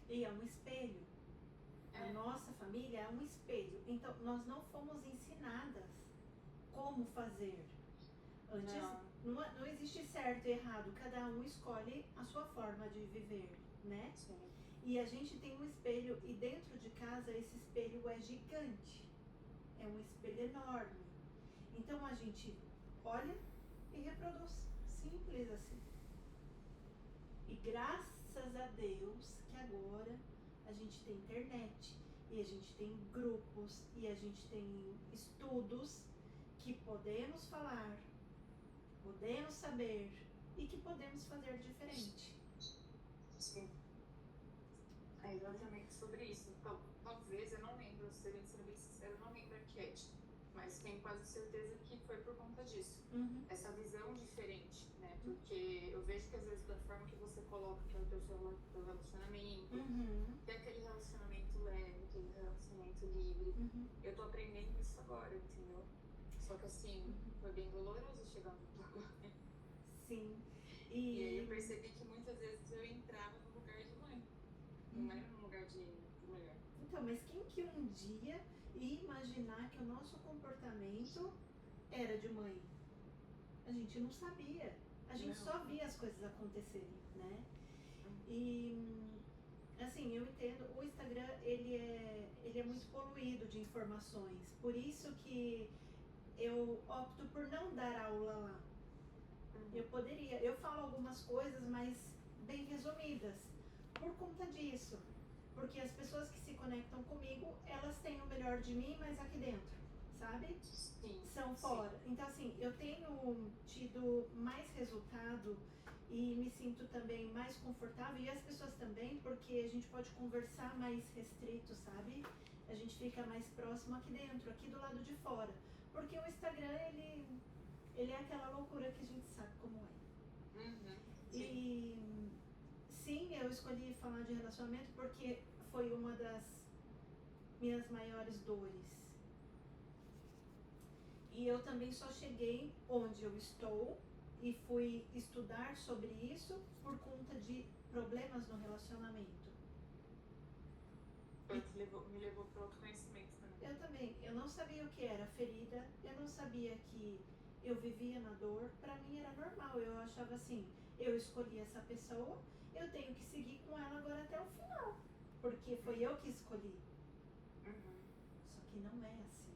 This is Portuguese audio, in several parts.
E é um espelho. A nossa família é um espelho. Então, nós não fomos ensinadas como fazer. Antes, não existe certo e errado. Cada um escolhe a sua forma de viver, né? Sim. E a gente tem um espelho, e dentro de casa esse espelho é gigante. É um espelho enorme. Então, a gente olha e reproduz. Simples assim. E graças a Deus que agora a gente tem internet, e a gente tem grupos, e a gente tem estudos que podemos falar, podemos saber e que podemos fazer diferente. Sim. É exatamente sobre isso. Então, talvez, eu não lembro, sendo bem sincero, eu não lembro a enquete, mas tenho quase certeza que foi por conta disso. Essa visão diferente, né? Porque eu vejo que às vezes da forma que você coloca que é o teu relacionamento, que é aquele relacionamento leve, aquele relacionamento livre. Eu tô aprendendo isso agora, entendeu? Só que assim, foi bem doloroso chegar no agora. Sim. E aí eu percebi que muitas vezes eu entrava no lugar de mãe. Não era no lugar de mulher. Então, mas quem que um dia ia imaginar que o nosso comportamento era de mãe? A gente não sabia. A gente só via as coisas acontecerem, né? E, assim, eu entendo, o Instagram, ele é muito poluído de informações. Por isso que eu opto por não dar aula lá. Eu falo algumas coisas, mas bem resumidas, por conta disso. Porque as pessoas que se conectam comigo, elas têm o melhor de mim, mas aqui dentro, sabe? Sim. São fora. Então, assim, eu tenho tido mais resultado e me sinto também mais confortável, e as pessoas também, porque a gente pode conversar mais restrito, sabe? A gente fica mais próximo aqui dentro, aqui do lado de fora. Porque o Instagram, ele é aquela loucura que a gente sabe como é. E sim, eu escolhi falar de relacionamento porque foi uma das minhas maiores dores. E eu também só cheguei onde eu estou e fui estudar sobre isso por conta de problemas no relacionamento. Me levou para outro conhecimento também. Eu também. Eu não sabia o que era ferida, eu não sabia que eu vivia na dor. Pra mim era normal, eu achava assim, eu escolhi essa pessoa, eu tenho que seguir com ela agora até o final, porque foi eu que escolhi. Só que não é assim.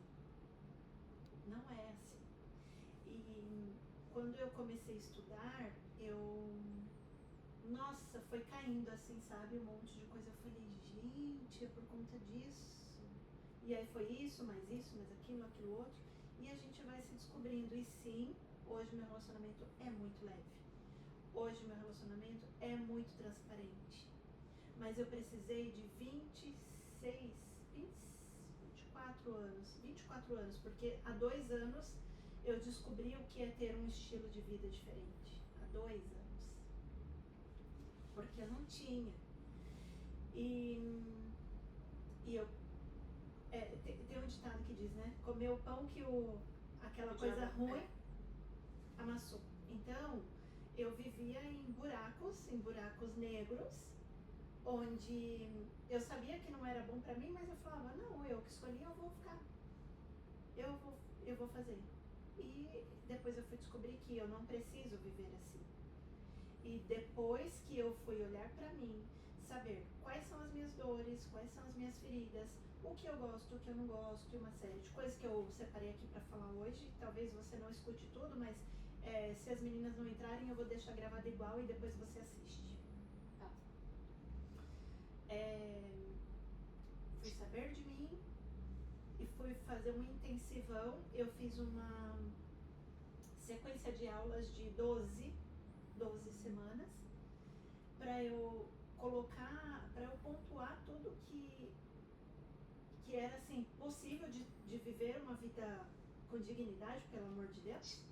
Não é assim. E quando eu comecei a estudar, nossa, foi caindo assim, sabe? Um monte de coisa. Eu falei, gente, é por conta disso. E aí foi isso, mais aquilo outro. E a gente vai se descobrindo. E sim, hoje meu relacionamento é muito leve. Hoje meu relacionamento é muito transparente. Mas eu precisei de 24 anos, porque há 2 anos eu descobri o que é ter um estilo de vida diferente. Há 2 anos. Porque eu não tinha. E eu... tem um ditado que diz, né? Comer o pão que aquela coisa ruim amassou. Então, eu vivia em buracos negros, onde eu sabia que não era bom pra mim, mas eu falava, não, eu que escolhi, eu vou ficar. Eu vou fazer. E depois eu fui descobrir que eu não preciso viver assim. E depois que eu fui olhar pra mim, saber quais são as minhas dores, quais são as minhas feridas, o que eu gosto, o que eu não gosto, e uma série de coisas que eu separei aqui pra falar hoje. Talvez você não escute tudo, mas se as meninas não entrarem, eu vou deixar gravado igual e depois você assiste. Tá. Fui saber de mim e fui fazer um intensivão. Eu fiz uma sequência de aulas de 12 semanas para eu colocar, para eu pontuar tudo que era assim, possível de viver uma vida com dignidade, pelo amor de Deus.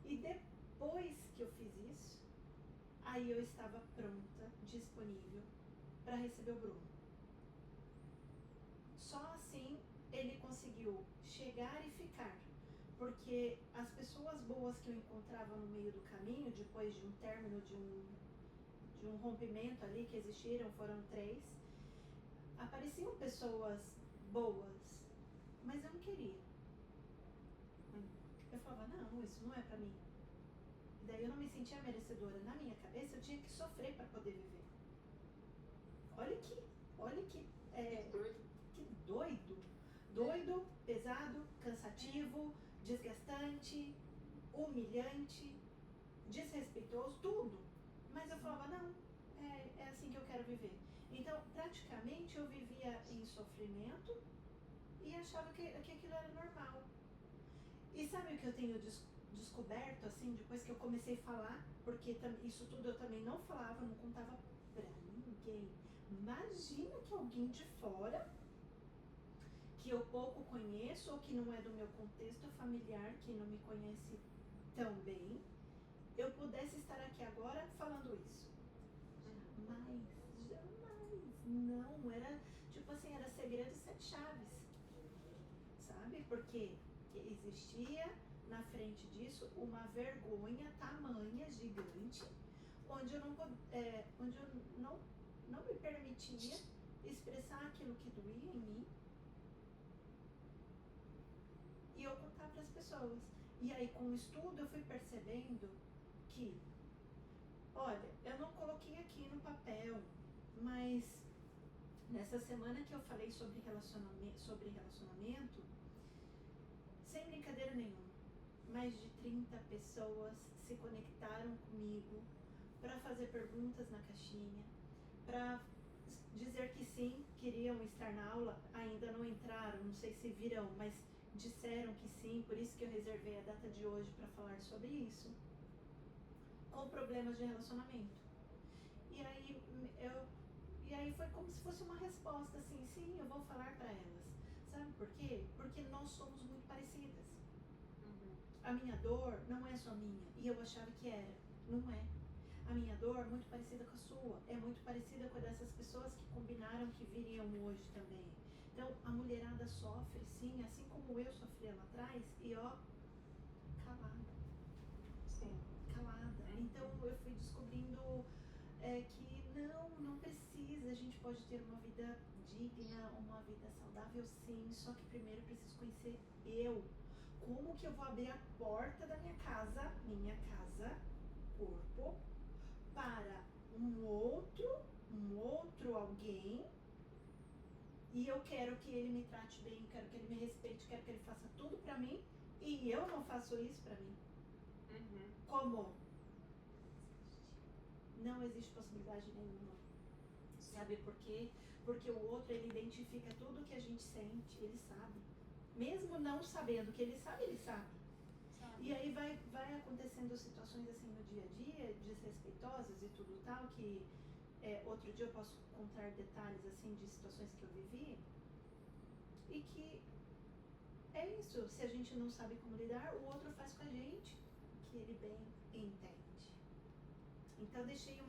E depois que eu fiz isso, aí eu estava pronta, disponível para receber o Bruno. Só assim ele conseguiu chegar e ficar, porque as pessoas boas que eu encontrava no meio do caminho, depois de um término de de um rompimento ali que existiram, foram 3, apareciam pessoas boas, mas eu não queria. Eu falava, não, isso não é pra mim. E daí eu não me sentia merecedora. Na minha cabeça eu tinha que sofrer para poder viver. Olha que doido. Doido, pesado, cansativo, desgastante, humilhante, desrespeitoso, tudo. Mas eu falava, não, é assim que eu quero viver. Então, praticamente eu vivia em sofrimento e achava que aquilo era normal. E sabe o que eu tenho descoberto, assim, depois que eu comecei a falar? Porque isso tudo eu também não falava, não contava pra ninguém. Imagina que alguém de fora, que eu pouco conheço ou que não é do meu contexto familiar, que não me conhece tão bem, eu pudesse estar aqui agora falando isso. Jamais, não, era tipo assim, era segredo de 7 chaves, sabe? Porque existia na frente disso uma vergonha tamanha, gigante, onde eu não me permitia expressar aquilo que doía em mim e eu contar para as pessoas. E aí com o estudo eu fui percebendo que, olha, eu não coloquei aqui no papel, mas nessa semana que eu falei sobre relacionamento, sem brincadeira nenhuma, mais de 30 pessoas se conectaram comigo para fazer perguntas na caixinha, para dizer que sim, queriam estar na aula, ainda não entraram, não sei se virão, mas disseram que sim, por isso que eu reservei a data de hoje para falar sobre isso, com problemas de relacionamento. E aí foi como se fosse uma resposta, assim, sim, eu vou falar para elas. Sabe por quê? Porque nós somos muito parecidas. A minha dor não é só minha, e eu achava que era, não é. A minha dor é muito parecida com a sua, é muito parecida com a dessas pessoas que combinaram que viriam hoje também. Então, a mulherada sofre, sim, assim como eu sofria lá atrás, e ó, calada. Sim. Calada. Então, eu fui descobrindo que não precisa, a gente pode ter uma vida digna, uma vida saudável, sim, só que primeiro eu preciso conhecer eu. Como que eu vou abrir a porta da minha casa, corpo, para um outro alguém, e eu quero que ele me trate bem, quero que ele me respeite, quero que ele faça tudo pra mim, e eu não faço isso pra mim. Como? Não existe possibilidade nenhuma. Sabe por quê? Porque o outro, ele identifica tudo que a gente sente, ele sabe. Mesmo não sabendo que ele sabe, ele sabe. E aí vai acontecendo situações assim no dia a dia, desrespeitosas e tudo tal, que outro dia eu posso contar detalhes assim de situações que eu vivi. E que é isso, se a gente não sabe como lidar, o outro faz com a gente, que ele bem entende. Então deixei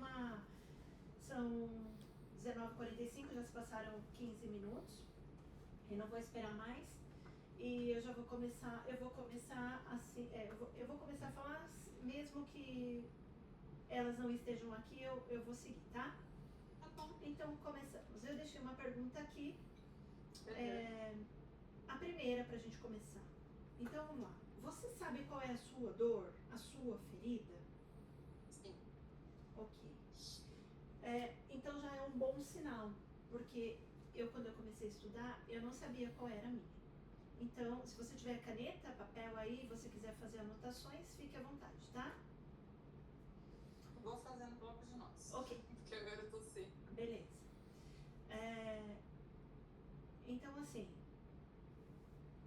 são 19h45, já se passaram 15 minutos. E não vou esperar mais. E eu já vou começar, assim, eu vou começar a falar, mesmo que elas não estejam aqui, eu vou seguir, tá? Tá bom. Então começamos. Eu deixei uma pergunta aqui, a primeira pra gente começar. Então vamos lá. Você sabe qual é a sua dor, a sua ferida? Sim. Ok. Então já é um bom sinal, porque quando eu comecei a estudar, eu não sabia qual era a minha. Então, se você tiver caneta, papel aí, você quiser fazer anotações, fique à vontade, tá? Vou fazer no bloco de notas. Ok. Porque agora eu tô sem. Beleza. Então, assim,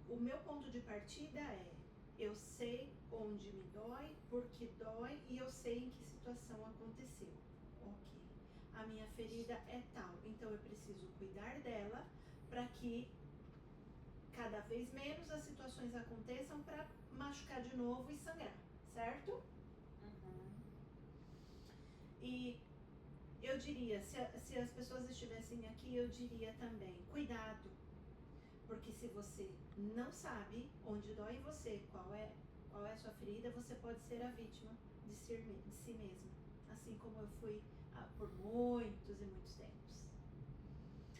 o meu ponto de partida é, eu sei onde me dói, por que dói, e eu sei em que situação aconteceu. Ok. A minha ferida é tal, então eu preciso cuidar dela para que cada vez menos as situações aconteçam para machucar de novo e sangrar, certo? E eu diria, se as pessoas estivessem aqui, eu diria também, cuidado, porque se você não sabe onde dói em você, qual é a sua ferida, você pode ser a vítima de si mesma, assim como eu fui por muitos e muitos tempos.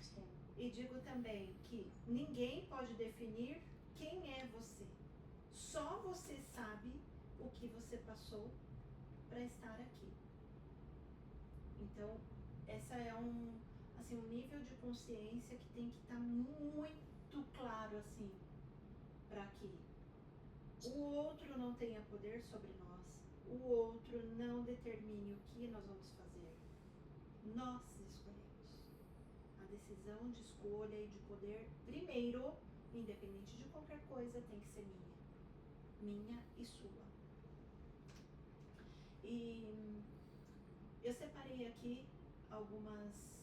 Sim. E digo também que ninguém pode definir quem é você. Só você sabe o que você passou para estar aqui. Então, essa é um nível de consciência que tem que estar muito claro, assim, para que o outro não tenha poder sobre nós, o outro não determine o que nós vamos fazer. Nós escolhemos. A decisão de escolha e de poder, primeiro, independente de qualquer coisa, tem que ser minha. Minha e sua. E eu separei aqui alguns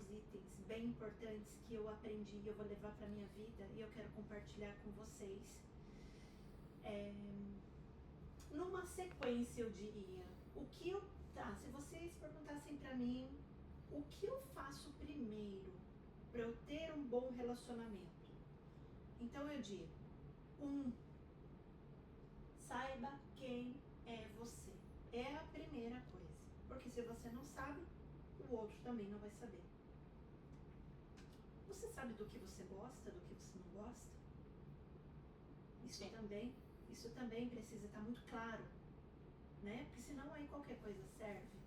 itens bem importantes que eu aprendi e eu vou levar para minha vida e eu quero compartilhar com vocês. Numa sequência, eu diria, se vocês perguntassem para mim o que eu faço primeiro para eu ter um bom relacionamento, então eu digo, saiba quem é você. É a primeira coisa, porque se você não sabe, o outro também não vai saber. Você sabe do que você gosta, do que você não gosta? Isso também precisa estar muito claro, né? Porque senão aí qualquer coisa serve.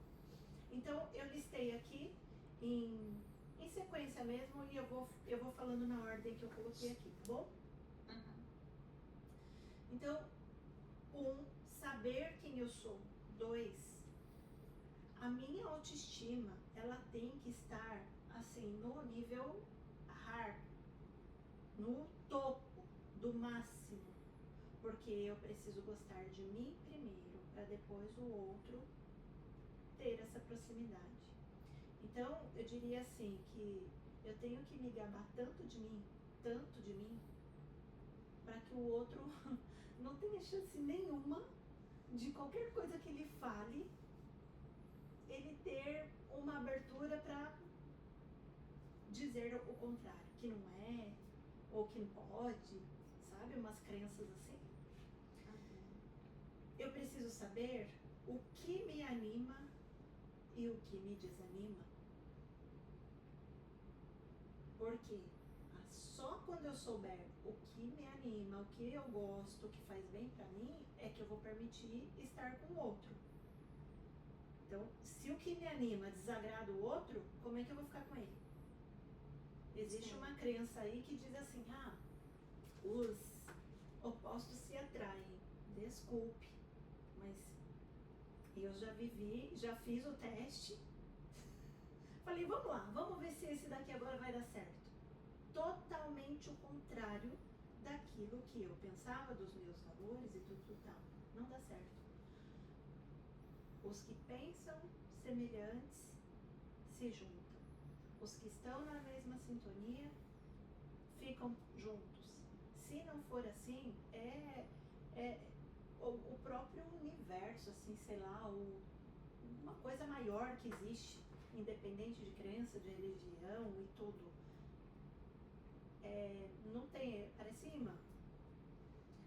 Então eu listei aqui em sequência mesmo e eu vou falando na ordem que eu coloquei aqui, tá bom? Uhum. Então, 1, saber quem eu sou. 2, a minha autoestima, ela tem que estar assim no nível hard, no topo, do máximo, porque eu preciso gostar de mim primeiro, para depois o outro ter essa proximidade. Então, eu diria assim, que eu tenho que me gabar tanto de mim, para que o outro não tenha chance nenhuma de qualquer coisa que ele fale, ele ter uma abertura para dizer o contrário, que não é, ou que não pode, sabe? Umas crenças assim. Eu preciso saber o que me anima e o que me desanima. Porque só quando eu souber o que me anima, o que eu gosto, o que faz bem pra mim, é que eu vou permitir estar com o outro. Então, se o que me anima desagrada o outro, como é que eu vou ficar com ele? Existe uma crença aí que diz assim, os opostos se atraem. Desculpe, mas eu já fiz o teste. Falei, vamos lá, vamos ver se esse daqui agora vai dar certo. Totalmente o contrário daquilo que eu pensava, dos meus valores e tudo tal. Não dá certo. Os que pensam semelhantes se juntam. Os que estão na mesma sintonia ficam juntos. Se não for assim, o próprio universo, assim, sei lá, uma coisa maior que existe, independente de crença, de religião e tudo. Não tem, parece imã,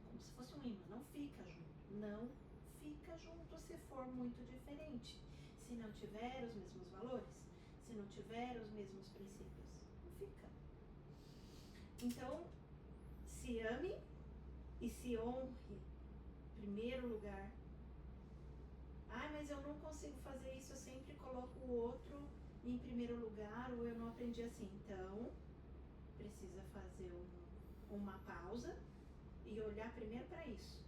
como se fosse um imã, não fica junto, não fica junto se for muito diferente, se não tiver os mesmos valores, se não tiver os mesmos princípios, não fica. Então, se ame e se honre, em primeiro lugar. Mas eu não consigo fazer isso, eu sempre coloco o outro em primeiro lugar, ou eu não aprendi assim. Então, precisa fazer uma pausa e olhar primeiro para isso.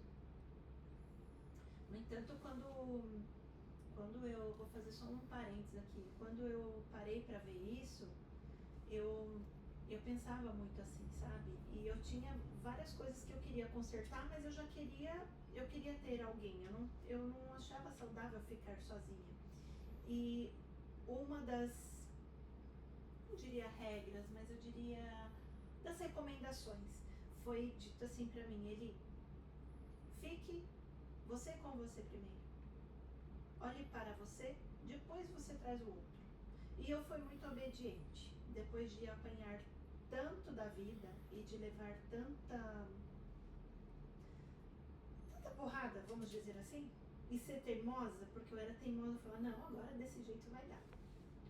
No entanto, quando eu vou fazer só um parênteses aqui, quando eu parei para ver isso, eu pensava muito assim, sabe? E eu tinha várias coisas que eu queria consertar, mas eu queria ter alguém. Eu não achava saudável ficar sozinha. E uma das, não diria regras, mas eu diria das recomendações, foi dito assim pra mim, fique você com você primeiro. Olhe para você, depois você traz o outro. E eu fui muito obediente, depois de apanhar tanto da vida e de levar tanta porrada, vamos dizer assim, e ser teimosa, porque eu era teimosa, eu falava, não, agora desse jeito vai dar.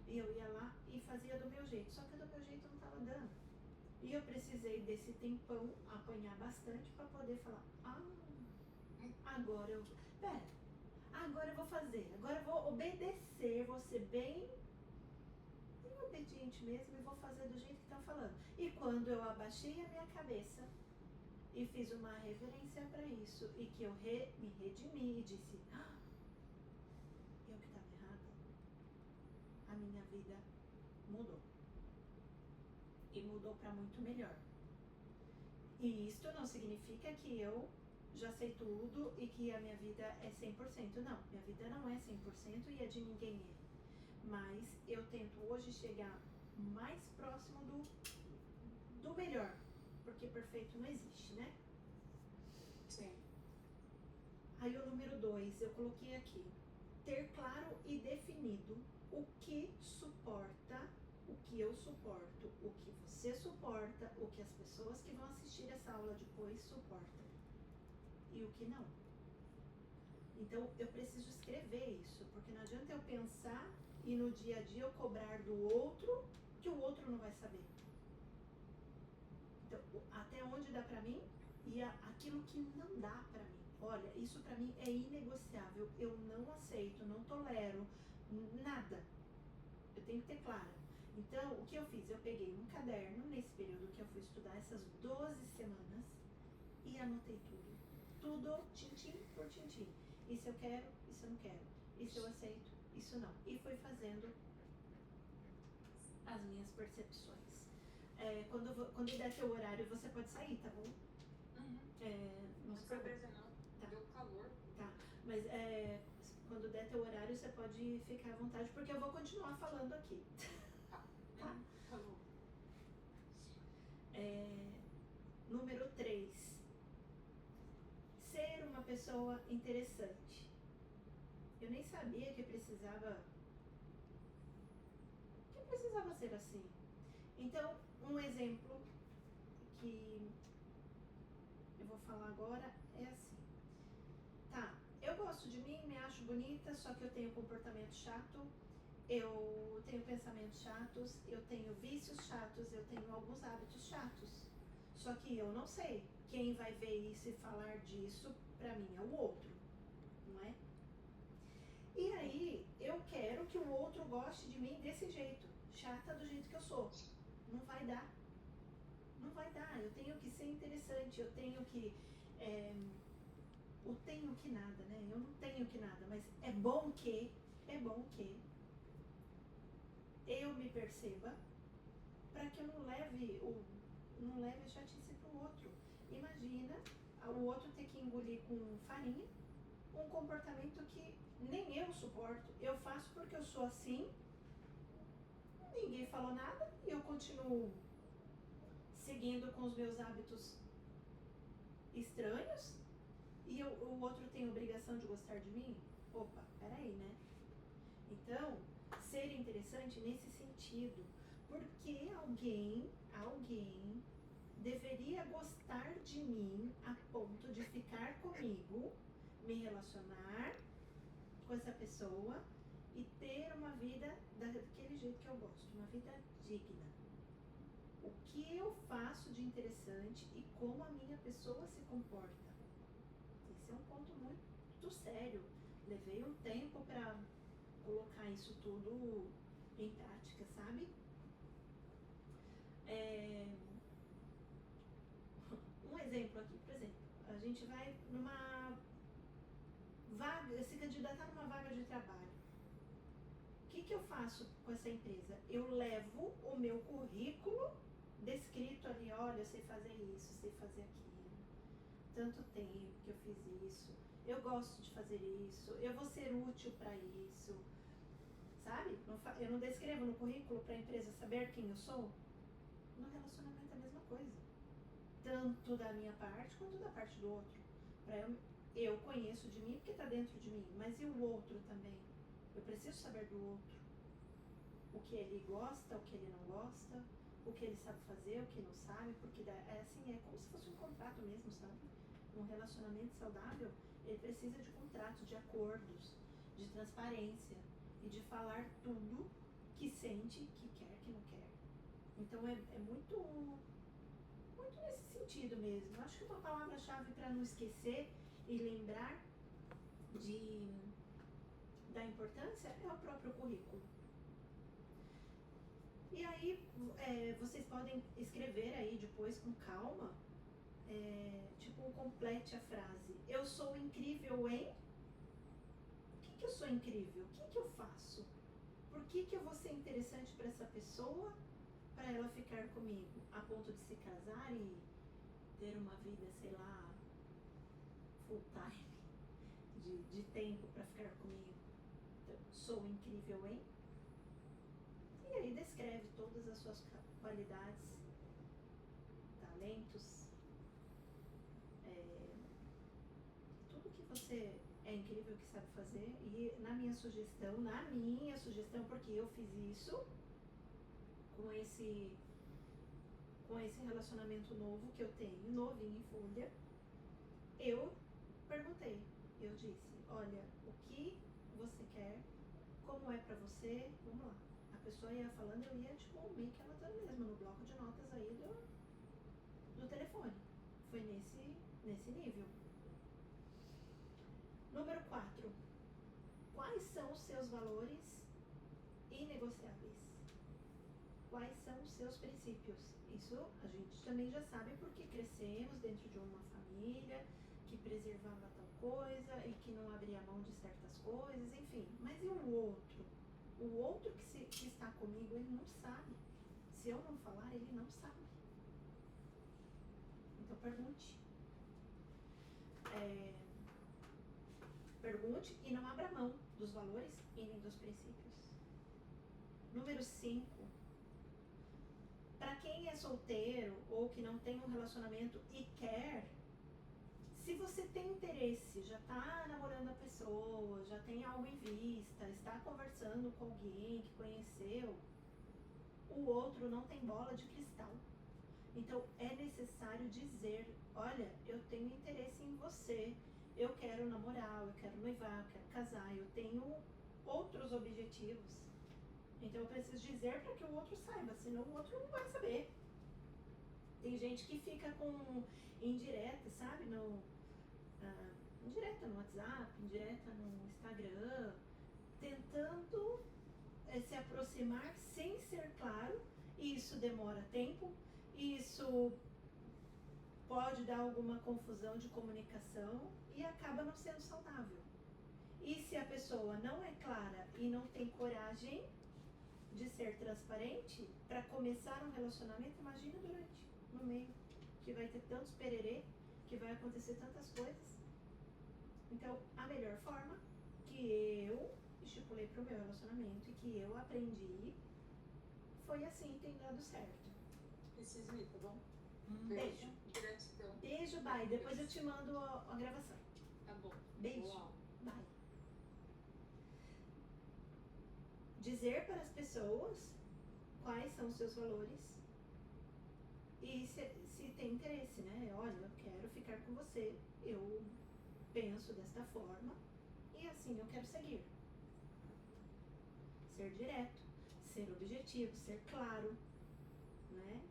E eu ia lá e fazia do meu jeito, só que do meu jeito não estava dando. E eu precisei desse tempão, apanhar bastante para poder falar, agora eu vou fazer, agora eu vou obedecer, vou ser bem obediente mesmo e vou fazer do jeito que estão falando. E quando eu abaixei a minha cabeça e fiz uma reverência para isso e que eu me redimi e disse, eu que estava errada, a minha vida mudou. E mudou para muito melhor. E isto não significa que eu já sei tudo e que a minha vida é 100%. Não, minha vida não é 100% e a de ninguém é. Mas eu tento hoje chegar mais próximo do melhor. Porque perfeito não existe, né? Sim. Aí o número 2, eu coloquei aqui. Ter claro e definido o que suporta, o que eu suporto, o que você suporta, o que as pessoas que vão assistir essa aula depois suportam. E o que não. Então eu preciso escrever isso, porque não adianta eu pensar e no dia a dia eu cobrar do outro que o outro não vai saber. Então, até onde dá pra mim e aquilo que não dá pra mim. Olha, isso pra mim é inegociável, eu não aceito, não tolero, nada. Eu tenho que ter claro. Então, o que eu fiz? Eu peguei um caderno nesse período que eu fui estudar essas 12 semanas e anotei tudo. Tudo, tintim por tintim. Isso eu quero, isso eu não quero. Isso eu aceito, isso não. E fui fazendo as minhas percepções. Quando der teu horário, você pode sair, tá bom? Não se preocupe, não. Tá. Deu calor. Tá, mas quando der teu horário, você pode ficar à vontade, porque eu vou continuar falando aqui. Tá. Tá? Tá bom. Número 3. Ser uma pessoa interessante. Eu nem sabia que precisava ser assim. Então, um exemplo que eu vou falar agora é assim. Tá, eu gosto de mim, me acho bonita, só que eu tenho comportamento chato, eu tenho pensamentos chatos, eu tenho vícios chatos, eu tenho alguns hábitos chatos. Só que eu não sei. Quem vai ver isso e falar disso pra mim é o outro, não é? E aí, eu quero que o outro goste de mim desse jeito, chata do jeito que eu sou. Não vai dar. Não vai dar. Eu tenho que ser interessante, eu tenho que... o tenho que nada, né? Eu não tenho que nada, mas é bom que eu me perceba para que eu não leve a chatice pro outro. Imagina o outro ter que engolir com farinha um comportamento que nem eu suporto. Eu faço porque eu sou assim, ninguém falou nada e eu continuo seguindo com os meus hábitos estranhos e o outro tem obrigação de gostar de mim? Opa, peraí, né? Então, ser interessante nesse sentido, porque alguém deveria gostar de mim a ponto de ficar comigo, me relacionar com essa pessoa e ter uma vida daquele jeito que eu gosto, uma vida digna. O que eu faço de interessante e como a minha pessoa se comporta. Esse é um ponto muito sério. Levei um tempo para colocar isso tudo em prática, sabe? Um exemplo aqui, por exemplo, a gente vai numa vaga, se candidatar numa vaga de trabalho. O que eu faço com essa empresa? Eu levo o meu currículo descrito ali, olha, eu sei fazer isso, sei fazer aquilo, tanto tempo que eu fiz isso, eu gosto de fazer isso, eu vou ser útil para isso, sabe? Eu não descrevo no currículo para a empresa saber quem eu sou. No relacionamento é a mesma coisa, tanto da minha parte quanto da parte do outro. Eu conheço de mim porque está dentro de mim, mas e o outro também? Eu preciso saber do outro, o que ele gosta, o que ele não gosta, o que ele sabe fazer, o que não sabe, porque é assim, é como se fosse um contrato mesmo, sabe? Um relacionamento saudável Ele precisa de contratos, de acordos, de transparência e de falar tudo que sente, que quer, que não quer. Então é muito nesse sentido mesmo. Eu acho que uma palavra-chave para não esquecer e lembrar da importância é o próprio currículo. E aí vocês podem escrever aí depois com calma, tipo, complete a frase. Eu sou incrível em... O que eu sou incrível? O que eu faço? Por que eu vou ser interessante para essa pessoa, para ela ficar comigo? A ponto de se casar e ter uma vida, sei lá, full time, de tempo para ficar comigo. Então, sou incrível em... E aí descreve todas as suas qualidades, talentos, tudo que você é incrível que sabe fazer. E na minha sugestão, porque eu fiz isso com esse relacionamento novo que eu tenho, novinho em folha, eu perguntei, eu disse, olha, o que você quer, como é pra você, vamos lá. A pessoa ia falando, eu ia tipo meio que anotando mesmo no bloco de notas aí do telefone. Foi nesse nível. Número 4. Quais são os seus valores inegociáveis? Quais são os seus princípios? Isso a gente também já sabe porque crescemos dentro de uma família que preservava tal coisa e que não abria mão de certas coisas, enfim. Mas e o outro? O outro que está comigo, ele não sabe. Se eu não falar, ele não sabe. Então pergunte. Pergunte e não abra mão dos valores e nem dos princípios. Número 5. Para quem é solteiro ou que não tem um relacionamento e quer, se você tem interesse, já está namorando a pessoa, já tem algo em vista, está conversando com alguém que conheceu, o outro não tem bola de cristal. Então é necessário dizer, olha, eu tenho interesse em você, eu quero namorar, eu quero noivar, eu quero casar, eu tenho outros objetivos. Então eu preciso dizer para que o outro saiba, senão o outro não vai saber. Tem gente que fica com indireta, sabe? Indireta no WhatsApp, indireta no Instagram, tentando se aproximar sem ser claro, e isso demora tempo, isso pode dar alguma confusão de comunicação e acaba não sendo saudável. E se a pessoa não é clara e não tem coragem de ser transparente para começar um relacionamento, imagina no meio, que vai ter tantos pererê, que vai acontecer tantas coisas. Então, a melhor forma que eu estipulei para o meu relacionamento e que eu aprendi foi assim, tem dado certo. Preciso ir, tá bom? Beijo. Gratidão. Beijo, bye. Depois eu te mando a gravação. Tá bom. Beijo. Uau. Bye. Dizer para as pessoas quais são os seus valores e se tem interesse, né? Olha, eu quero ficar com você, eu penso desta forma e assim eu quero seguir. Ser direto, ser objetivo, ser claro, né?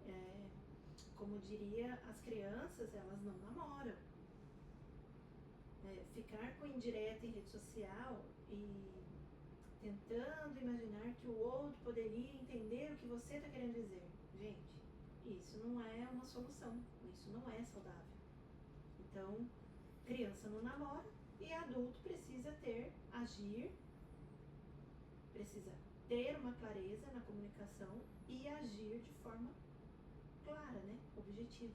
Como diria, as crianças, elas não namoram. Ficar com indireta em rede social e tentando imaginar que o outro poderia entender o que você está querendo dizer. Gente, isso não é uma solução, isso não é saudável. Então, criança não namora e adulto precisa precisa ter uma clareza na comunicação e agir de forma clara, né? Objetiva.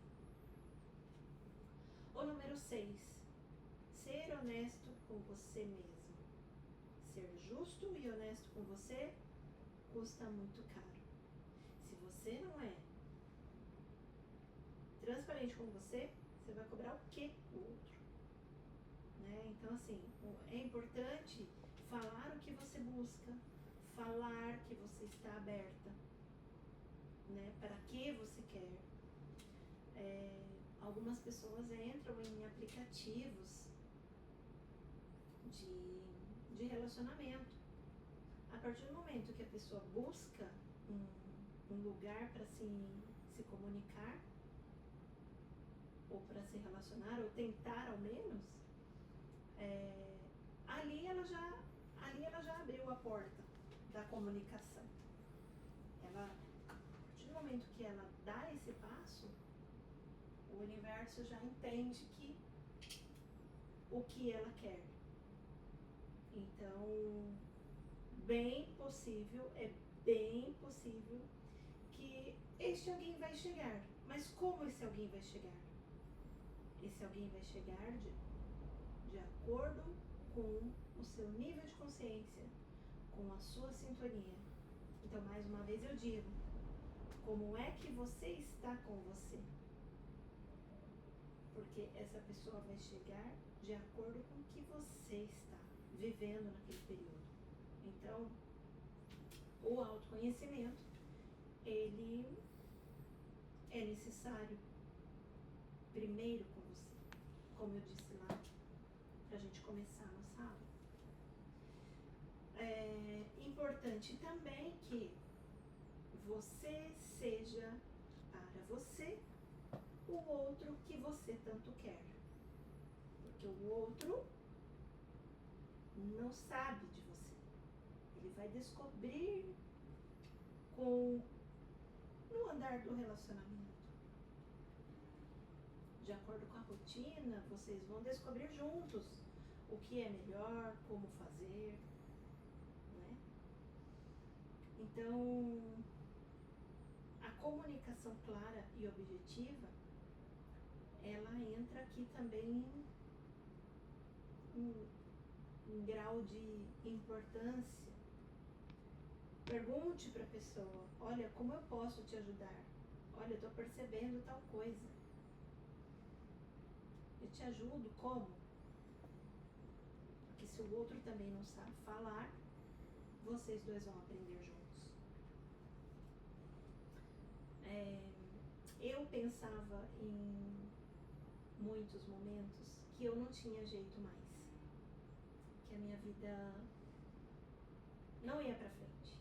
O número 6, ser honesto com você mesmo. Ser justo e honesto com você custa muito caro. Se você não é transparente com você, você vai cobrar o quê do outro? Né? Então, assim, é importante falar o que você busca, falar que você está aberta, né? Para que você quer. Algumas pessoas entram em aplicativos de relacionamento. A partir do momento que a pessoa busca um lugar para se comunicar, ou para se relacionar, ou tentar ao menos, ali ela já abriu a porta da comunicação. A partir do momento que ela dá esse passo, o universo já entende o que ela quer. Então, é bem possível que este alguém vai chegar. Mas como esse alguém vai chegar? Esse alguém vai chegar de acordo com o seu nível de consciência, com a sua sintonia. Então, mais uma vez eu digo, como é que você está com você? Porque essa pessoa vai chegar de acordo com o que você está vivendo naquele período. Então, o autoconhecimento, ele é necessário primeiro com você, como eu disse lá, para a gente começar a nossa aula. É importante também que você seja para você o outro que você tanto quer. Porque o outro não sabe de você. Ele vai descobrir no andar do relacionamento. De acordo com a rotina, vocês vão descobrir juntos o que é melhor, como fazer, né? Então, a comunicação clara e objetiva, ela entra aqui também em grau de importância. Pergunte para a pessoa, olha, como eu posso te ajudar? Olha, eu estou percebendo tal coisa. Eu te ajudo como? Porque se o outro também não sabe falar, vocês dois vão aprender juntos. Eu pensava em muitos momentos que eu não tinha jeito mais, que a minha vida não ia pra frente.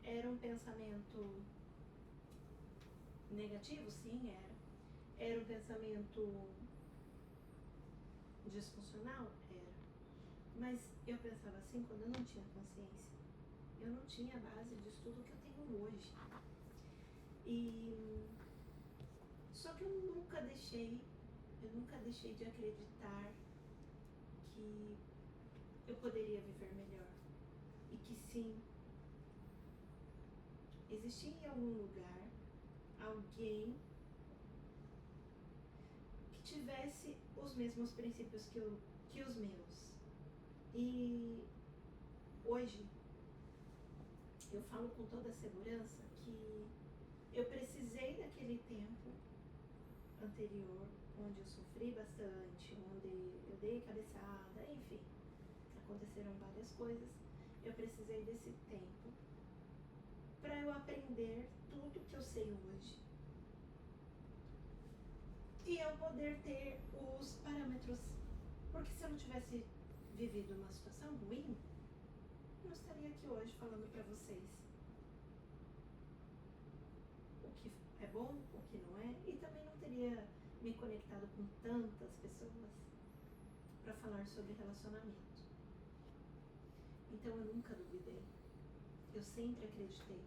Era um pensamento negativo? Sim, era. Era um pensamento disfuncional? Era. Mas eu pensava assim quando eu não tinha consciência. Eu não tinha a base disso tudo que eu tenho hoje. Só que eu nunca deixei de acreditar que eu poderia viver melhor. E que sim, existia em algum lugar alguém que tivesse os mesmos princípios que os meus. E hoje eu falo com toda a segurança que eu precisei daquele tempo anterior, onde eu sofri bastante, onde eu dei cabeçada, enfim, aconteceram várias coisas. Eu precisei desse tempo para eu aprender tudo que eu sei hoje e eu poder ter os parâmetros. Porque se eu não tivesse vivido uma situação ruim, eu não estaria aqui hoje falando para vocês o que é bom, o que não é, e também não teria me conectado com tantas pessoas para falar sobre relacionamento. Então eu nunca duvidei, eu sempre acreditei.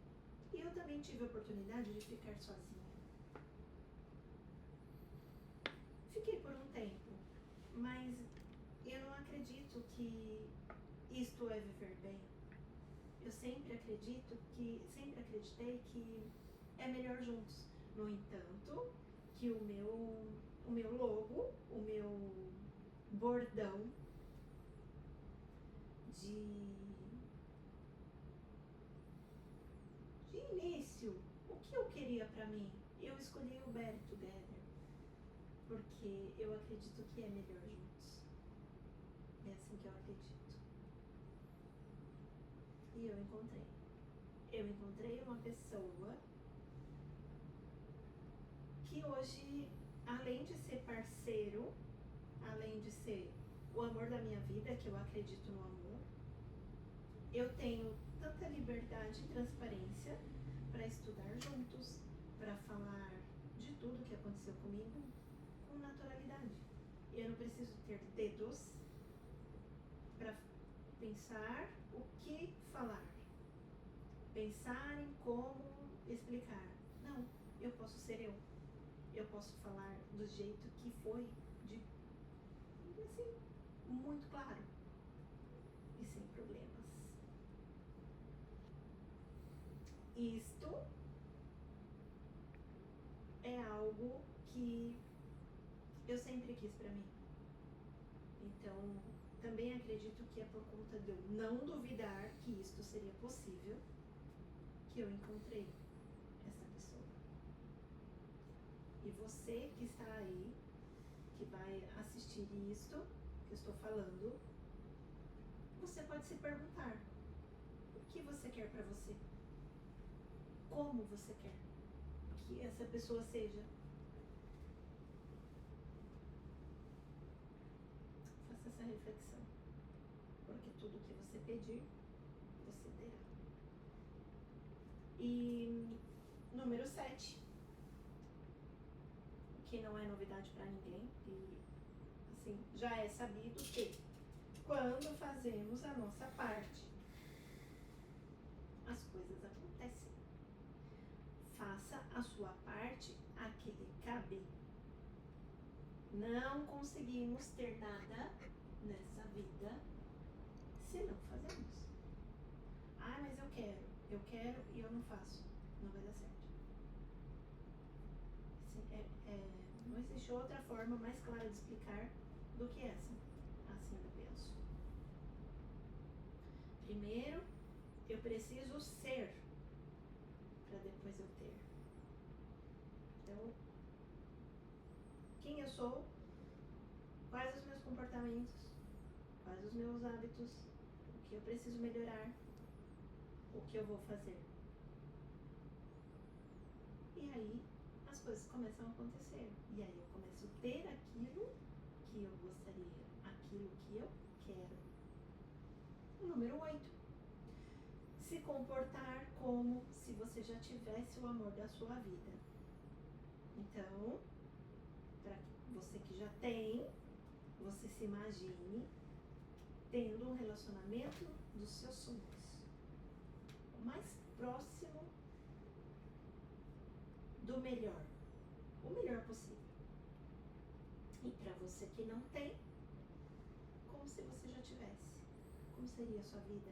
E eu também tive a oportunidade de ficar sozinha. Fiquei por um tempo, mas eu não acredito que isto é viver bem. Eu sempre acreditei que é melhor juntos. No entanto, que o meu logo, o meu bordão de início, o que eu queria pra mim? Eu escolhi o Better Together, porque eu acredito que é melhor juntos. É assim que eu acredito. E eu encontrei uma pessoa que hoje, além de ser parceiro, além de ser o amor da minha vida, que eu acredito no amor. Eu tenho tanta liberdade e transparência para estudar juntos, para falar de tudo que aconteceu comigo com naturalidade. Eu não preciso ter dedos para pensar o que falar, pensar em como explicar. Não, eu posso ser eu. Eu posso falar do jeito que foi, assim, muito claro e sem problemas. Isto é algo que eu sempre quis para mim. Então, também acredito que é por conta de eu não duvidar que isto seria possível que eu encontrei essa pessoa. E você que está aí, que vai assistir isto que eu estou falando, você pode se perguntar: o que você quer para você? Como você quer que essa pessoa seja? Faça essa reflexão, porque tudo que você pedir, você terá. E número 7, que não é novidade para ninguém, e assim, já é sabido que quando fazemos a nossa parte, as coisas acontecem. Faça a sua parte, a que lhe cabe. Não conseguimos ter nada nessa vida se não fazemos. Ah, mas eu quero e eu não faço. Não vai dar certo. Assim, não existe outra forma mais clara de explicar do que essa. Assim eu penso. Primeiro, eu preciso ser para depois eu ter. Então, quem eu sou, quais os meus comportamentos, quais os meus hábitos, o que eu preciso melhorar, o que eu vou fazer. E aí as coisas começam a acontecer. E aí eu começo a ter aquilo que eu gostaria, aquilo que eu quero. O número 8. Se comportar como se você já tivesse o amor da sua vida. Então, para você que já tem, você se imagine tendo um relacionamento dos seus sonhos, o mais próximo do melhor, o melhor possível. E para você que não tem, como se você já tivesse. Como seria a sua vida?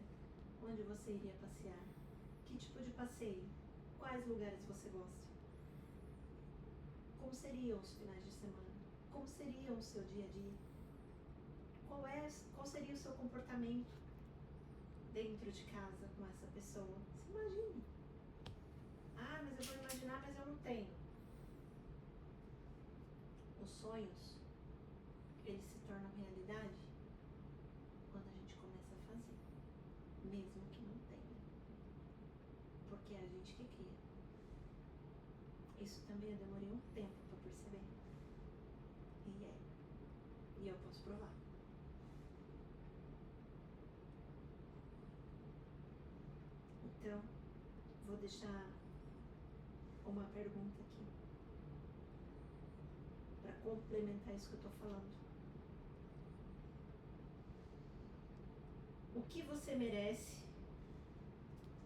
Onde você iria passear? Que tipo de passeio? Quais lugares você gosta? Como seriam os finais de semana? Como seria o seu dia a dia? Qual seria o seu comportamento dentro de casa com essa pessoa? Se imagine. Ah, mas eu vou imaginar, mas eu não tenho. Os sonhos, eles se tornam realidade quando a gente começa a fazer, mesmo que não tenha. Porque é a gente que cria. Isso também eu demorei um tempo para perceber. E eu posso provar. Então, vou deixar uma pergunta aqui para complementar isso que eu estou falando. O que você merece?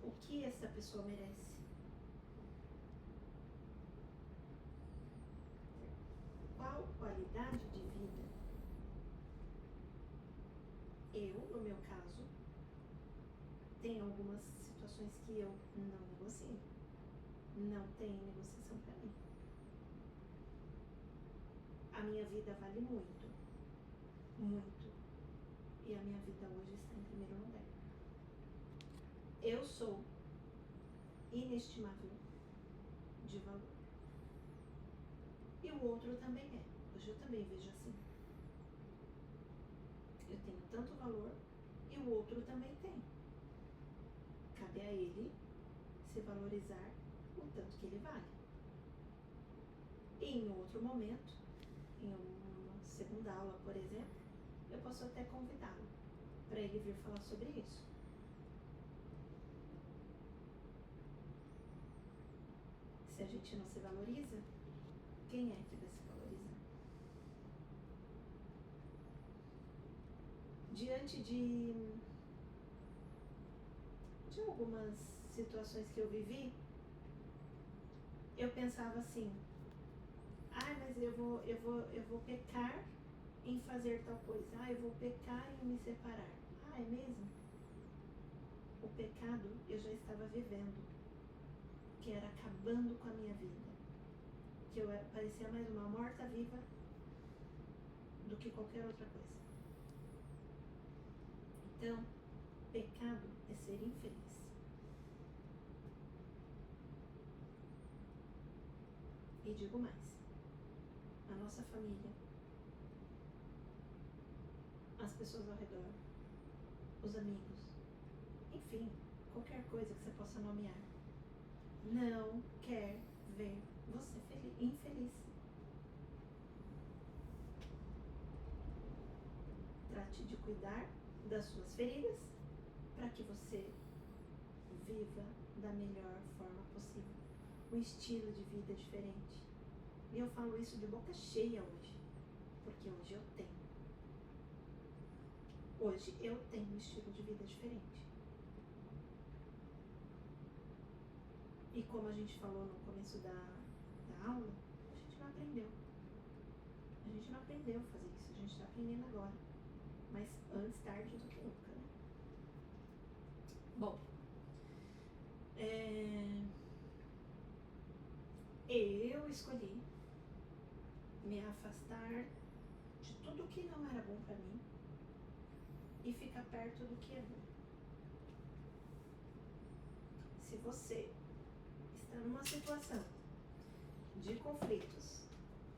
O que essa pessoa merece? Qual qualidade de vida? Eu, no meu caso, tenho algumas situações que eu não negocio. Não tem negociação para mim. A minha vida vale muito. Muito. E a minha vida hoje está em primeiro lugar. Eu sou inestimável de valor. E o outro também é. Hoje eu também vejo assim. Eu tenho tanto valor e o outro também tem. Cabe a ele se valorizar o tanto que ele vale. E em outro momento, em uma segunda aula, por exemplo, eu posso posso até convidá-lo para ele vir falar sobre isso. Se a gente não se valoriza, quem é que vai se valorizar? Diante de algumas situações que eu vivi, eu pensava assim, mas eu vou pecar em fazer tal coisa, eu vou pecar em me separar. É mesmo? O pecado eu já estava vivendo, que era acabando com a minha vida, que eu parecia mais uma morta-viva do que qualquer outra coisa. Então, pecado é ser infeliz. E digo mais, a nossa família, as pessoas ao redor, os amigos, enfim, qualquer coisa que você possa nomear, não quer ver você infeliz. Trate de cuidar das suas feridas para que você viva da melhor forma possível, um estilo de vida diferente. E eu falo isso de boca cheia hoje, porque hoje eu tenho. Hoje eu tenho um estilo de vida diferente. E como a gente falou no começo da aula, a gente não aprendeu. A gente não aprendeu a fazer isso, a gente está aprendendo agora. Mas antes tarde do que nunca, né? Bom, eu escolhi me afastar de tudo que não era bom para mim e ficar perto do que é bom. Se você está numa situação de conflitos,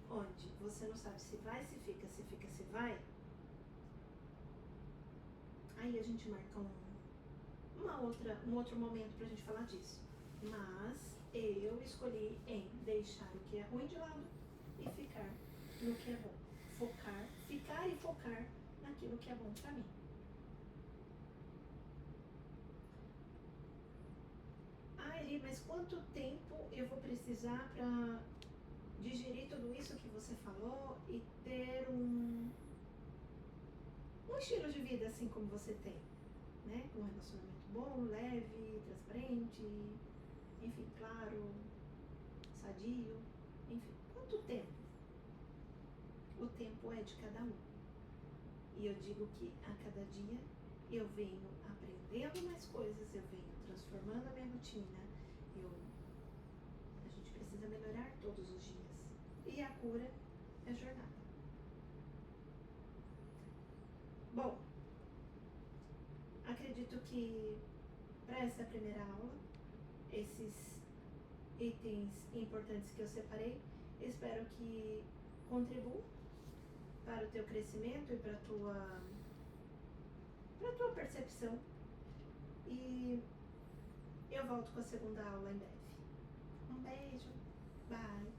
onde você não sabe se vai, se fica, se vai, aí a gente marca um outro momento pra gente falar disso. Mas eu escolhi em deixar o que é ruim de lado e ficar no que é bom. Ficar e focar naquilo que é bom pra mim. Eli, mas quanto tempo eu vou precisar pra digerir tudo isso que você falou e ter um estilo de vida assim como você tem, né? Um relacionamento bom, leve, transparente, enfim, claro, sadio, enfim. Quanto tempo? O tempo é de cada um. E eu digo que a cada dia eu venho aprendendo mais coisas, eu venho transformando a minha rotina, a gente precisa melhorar todos os dias. E a cura é jornada. Bom, acredito que para essa primeira aula, esses itens importantes que eu separei, espero que contribuam para o teu crescimento e para a tua percepção. E eu volto com a segunda aula em breve. Um beijo, bye!